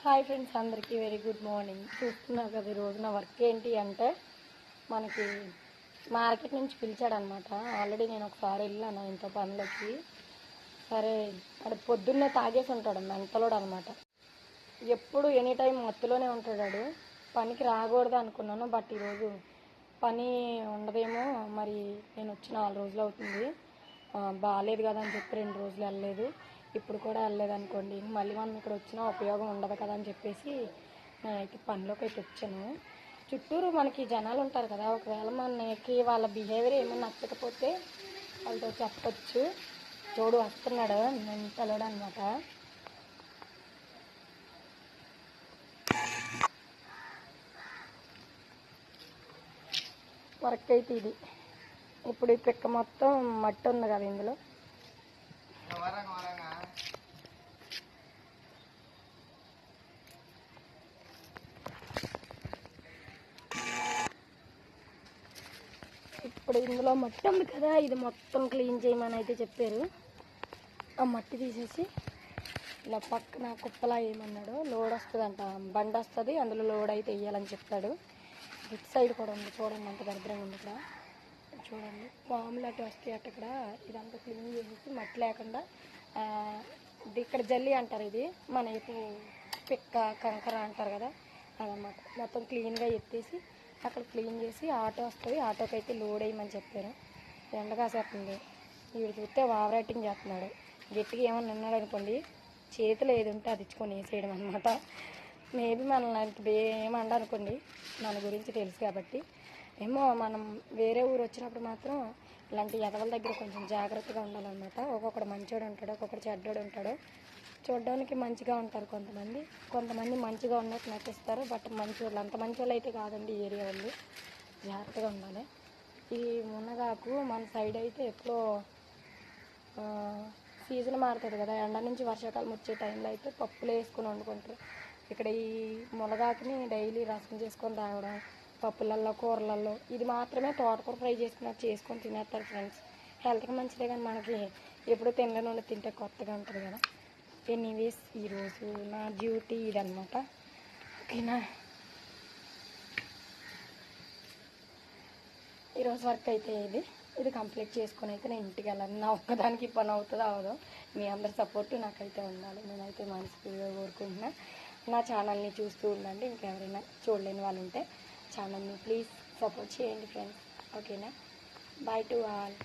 Hi friends, అందరికీ very good morning. చూస్తున్నారు కదా ఈ రోజున వర్క్ ఏంటి అంటే మనకి మార్కెట్ నుంచి పిలిచాడనమాట. ఆల్రెడీ నేను ఒకసారి వెళ్ళాను ఇంత పనులకి. సరే అక్కడ పొద్దున్నే తాగేసి ఉంటాడు, మెంటలోడు అనమాట. ఎప్పుడు ఎనీ టైం మత్తులోనే ఉంటాడు. పనికి రాకూడదు అనుకున్నాను, బట్ ఈరోజు పని ఉండదేమో, మరి నేను వచ్చి 4 రోజులు అవుతుంది. బాగాలేదు కదా అని చెప్పి 2 రోజులు వెళ్ళలేదు. ఇప్పుడు కూడా వెళ్ళలేదనుకోండి, మళ్ళీ మనం ఇక్కడ వచ్చినా ఉపయోగం ఉండదు కదా అని చెప్పేసి నేనైతే పనిలోకి అయితే వచ్చాను. చుట్టూరు మనకి జనాలు ఉంటారు కదా, ఒకవేళ మనకి వాళ్ళ బిహేవియర్ ఏమైనా నచ్చకపోతే వాళ్ళతో చెప్పచ్చు. చూడు వస్తున్నాడు, మెంటలోడు అనమాట. వర్క్ అయితే ఇది. ఇప్పుడు ఈ పిక్క మొత్తం మట్టి ఉంది కదా ఇందులో. ఇప్పుడు ఇందులో మట్టి ఉంది కదా, ఇది మొత్తం క్లీన్ చేయమని అయితే చెప్పారు. ఆ మట్టి తీసేసి ఇలా పక్కన కుప్పలా వేయమన్నాడు. లోడ్ వస్తుందంట, బండి వస్తుంది, అందులో లోడ్ అయితే వేయాలని చెప్తాడు. ఇటు సైడ్ కూడా ఉంది చూడండి, అంత దరిద్రంగా ఉంది ఇక్కడ. చూడండి పాములు అటు వస్తాయి అటు. ఇక్కడ ఇదంతా క్లీన్ చేసేసి మట్టి లేకుండా ఇక్కడ జల్లి అంటారు, ఇది మన ఇప్పుడు పిక్క కంకర అంటారు కదా, అదన్నమాట. మొత్తం క్లీన్గా ఎత్తేసి అక్కడ క్లీన్ చేసి ఆటో వస్తుంది, ఆటోకి అయితే లోడ్ వేయమని చెప్పారు. ఎండ కాసేస్తుంది. వీడు చూస్తే ఓవరాక్టింగ్ చేస్తున్నాడు. గట్టిగా ఏమన్నా ఉన్నాడు అనుకోండి, చేతిలో ఏది ఉంటే అది ఇచ్చుకొని వేసేయడం అనమాట. మేబీ మనల్ని ఏమనుకోండి, మన గురించి తెలుసు కాబట్టి. ఏమో మనం వేరే ఊరు వచ్చినప్పుడు మాత్రం ఇలాంటి ఎదవల దగ్గర కొంచెం జాగ్రత్తగా ఉండాలన్నమాట. ఒక్కొక్కడు మంచోడు ఉంటాడు, ఒక్కొక్కడు చెడ్డోడు ఉంటాడు. చూడడానికి మంచిగా ఉంటారు కొంతమంది మంచిగా ఉన్నట్టు నటిస్తారు, బట్ మంచోళ్ళు అంత మంచోళ్ళు అయితే కాదండి ఈ ఏరియా వాళ్ళు. జాగ్రత్తగా ఉండాలి. ఈ మునగాకు మన సైడ్ అయితే ఎప్పుడో సీజన్ మారుతుంది కదా, ఎండ నుంచి వర్షాకాలం వచ్చే టైంలో అయితే పప్పులు వేసుకొని వండుకుంటారు. ఇక్కడ ఈ మునగాకుని డైలీ రసం చేసుకొని తాగడం, పప్పులల్లో కూరలలో. ఇది మాత్రమే తోటకూర ఫ్రై చేసుకొని తినేస్తారు ఫ్రెండ్స్. హెల్త్కి మంచిదే, కానీ మనకి ఎప్పుడు తినలేని వాళ్ళు తింటే కొత్తగా ఉంటుంది కదా. ఎనీవేస్ ఈరోజు నా డ్యూటీ ఇదనమాట. ఓకేనా, ఈరోజు వర్క్ అయితే ఇది కంప్లీట్ చేసుకొని అయితే నేను ఇంటికి వెళ్ళాలి. నా ఒక్కదానికి పని అవుతుందో అవదో, మీ అందరి సపోర్టు నాకైతే ఉండాలి. నేనైతే మనస్ఫూర్తిగా కోరుకుంటున్నా. నా ఛానల్ని చూస్తూ ఉండండి. ఇంకెవరైనా చూడలేని వాళ్ళు ఉంటే ఛానల్ని ప్లీజ్ సపోర్ట్ చేయండి ఫ్రెండ్స్. ఓకేనా, బాయ్ టు ఆల్.